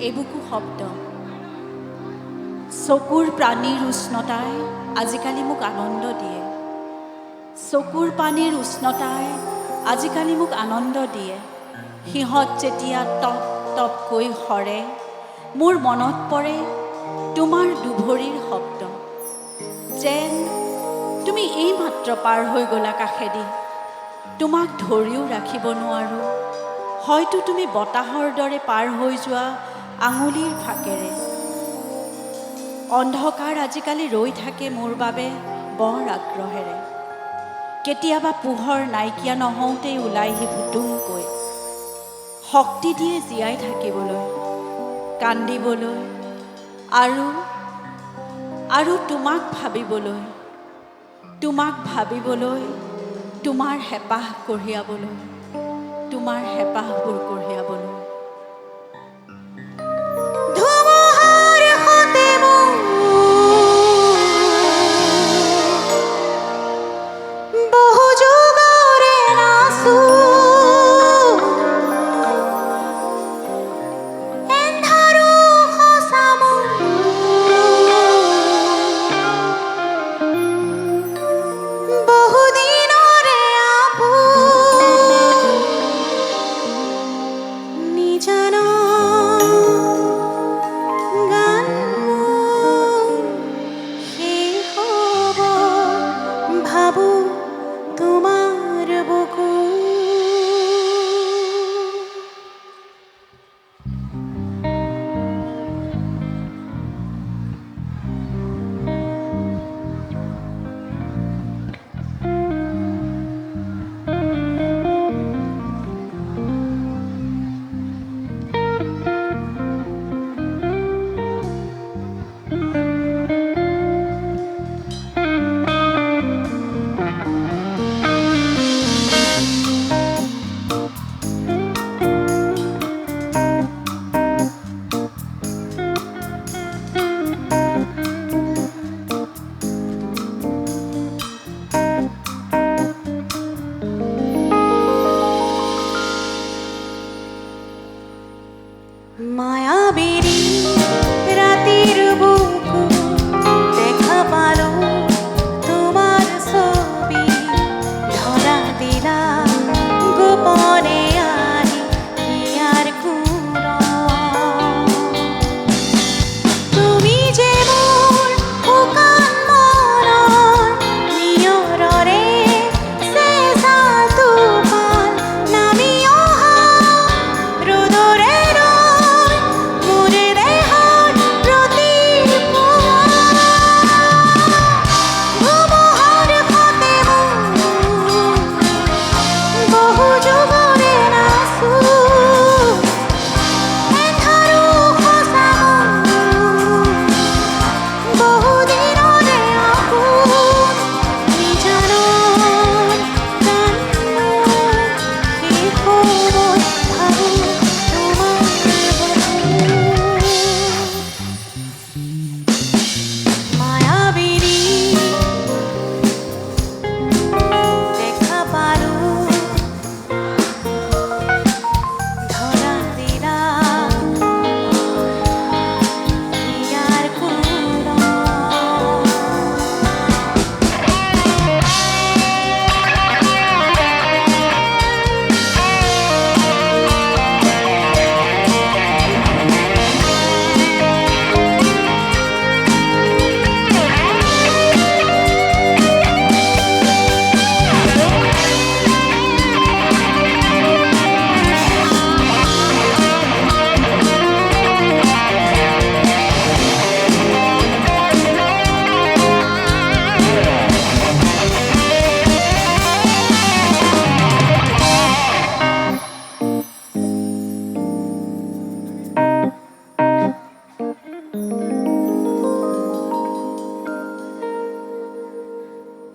এইবুকু শব্দ চকুৰ প্ৰাণীৰ উষ্ণতাই আজিকালি মোক আনন্দ দিয়ে। চকুৰ পানীৰ উষ্ণতাই আজিকালি মোক আনন্দ দিয়ে। সিহঁত যেতিয়া টপ টপকৈ সৰে মোৰ মনত পৰে তোমাৰ দুভৰিৰ শব্দ। যেন তুমি এইমাত্ৰ পাৰ হৈ গ'লা কাষেদি। তোমাক ধৰিও ৰাখিব নোৱাৰোঁ। হয়তো তুমি বতাহৰ দৰে পাৰ হৈ যোৱা আঙুলিৰ ফাকেৰে। অন্ধকাৰ আজিকালি ৰৈ থাকে মোৰ বাবে বৰ আগ্ৰহেৰে। কেতিয়াবা পোহৰ নাইকিয়া নহওঁতেই ওলাইহি ভুতুমকৈ। শক্তি দিয়ে জীয়াই থাকিবলৈ, কান্দিবলৈ আৰু তোমাক ভাবিবলৈ, তোমাৰ হেঁপাহ কঢ়িয়াবলৈ, তোমাৰ হেঁপাহবোৰ কঢ়িয়াবলৈ।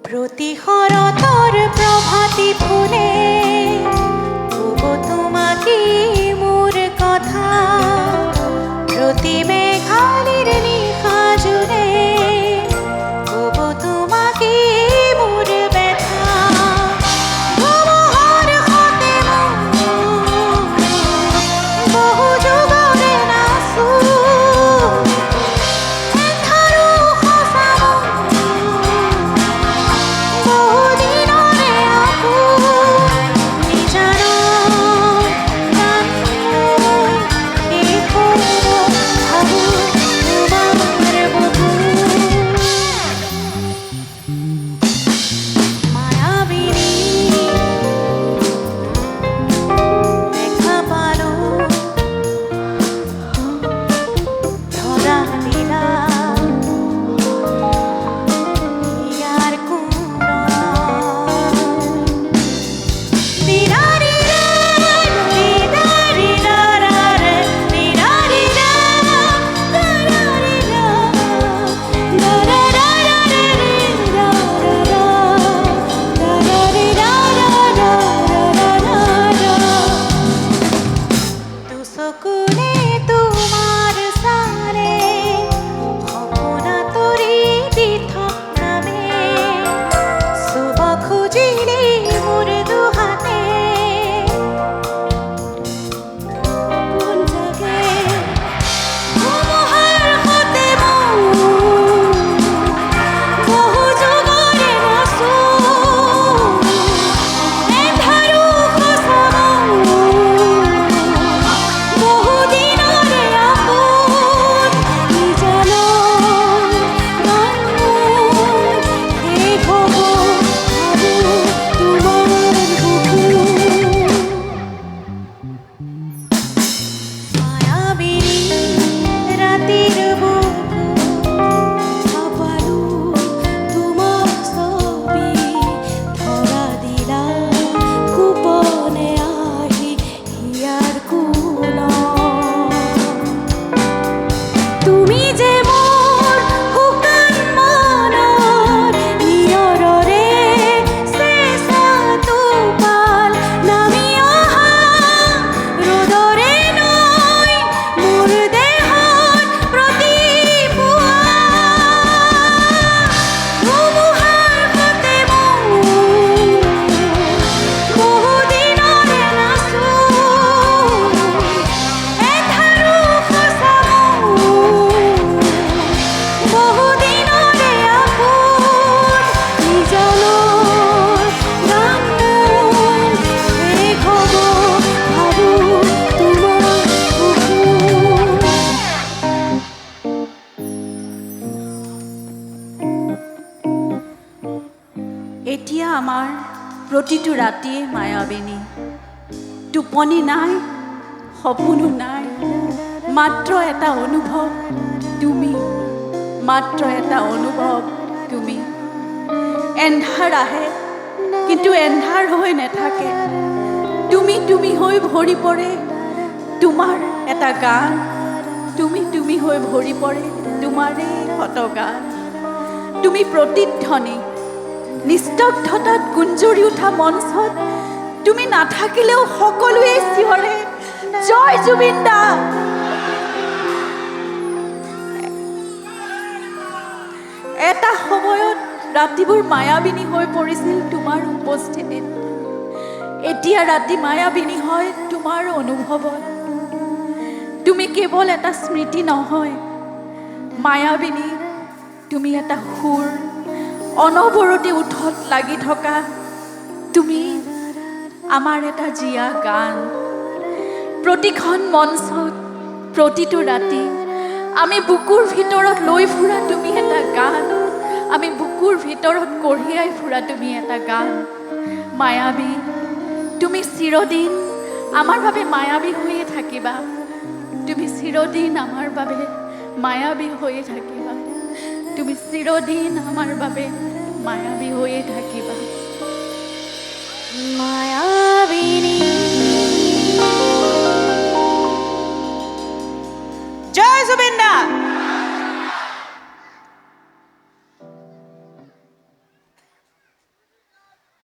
প্রতি শরতর প্রভাতী ফুলে কব তোমাকে মোর কথা, প্রতি মেঘালির নিশা জুড়ে কব তোমাকে মোর ব্যথা। ধুমুহার হতে বহু যুগরে নাচো প্ৰতিটো ৰাতিয়ে মায়াবিনী। টোপনি নাই, সপোনো নাই, মাত্ৰ এটা অনুভৱ তুমি, মাত্ৰ এটা অনুভৱ তুমি। এন্ধাৰ আহে কিন্তু এন্ধাৰ হৈ নাথাকে, তুমি তুমি হৈ ভৰি পৰে তোমাৰ এটা গান, তুমি তুমি হৈ ভৰি পৰে তোমাৰে শত গান। তুমি প্ৰতিধ্বনি, নিস্তব্ধতাত গুঞ্জৰি উঠা মঞ্চত তুমি নাথাকিলেও সকলোৱে চিঞৰে জয় জুবিন দা। এটা সময়ত ৰাতিবোৰ মায়াবিনী হৈ পৰিছিল তোমাৰ উপস্থিতিত, এতিয়া ৰাতি মায়াবিনী হয় তোমাৰ অনুভৱত। তুমি কেৱল এটা স্মৃতি নহয় মায়াবিনী, তুমি এটা সুৰ, অনবৰতে উঠত লাগি থকা তুমি আমাৰ এটা জীয়া গান। প্ৰতিখন মঞ্চত প্ৰতিটো ৰাতি আমি বুকুৰ ভিতৰত লৈ ফুৰা তুমি এটা গান, আমি বুকুৰ ভিতৰত কঢ়িয়াই ফুৰা তুমি এটা গান। মায়াবী, তুমি চিৰদিন আমাৰ বাবে মায়াবী হৈয়ে থাকিবা, তুমি চিৰদিন আমাৰ বাবে মায়াবী হৈয়ে থাকিবা, তুমি চিৰদিন আমাৰ বাবে মায়াবী হৈয়ে থাকিবা। মায়াবিনী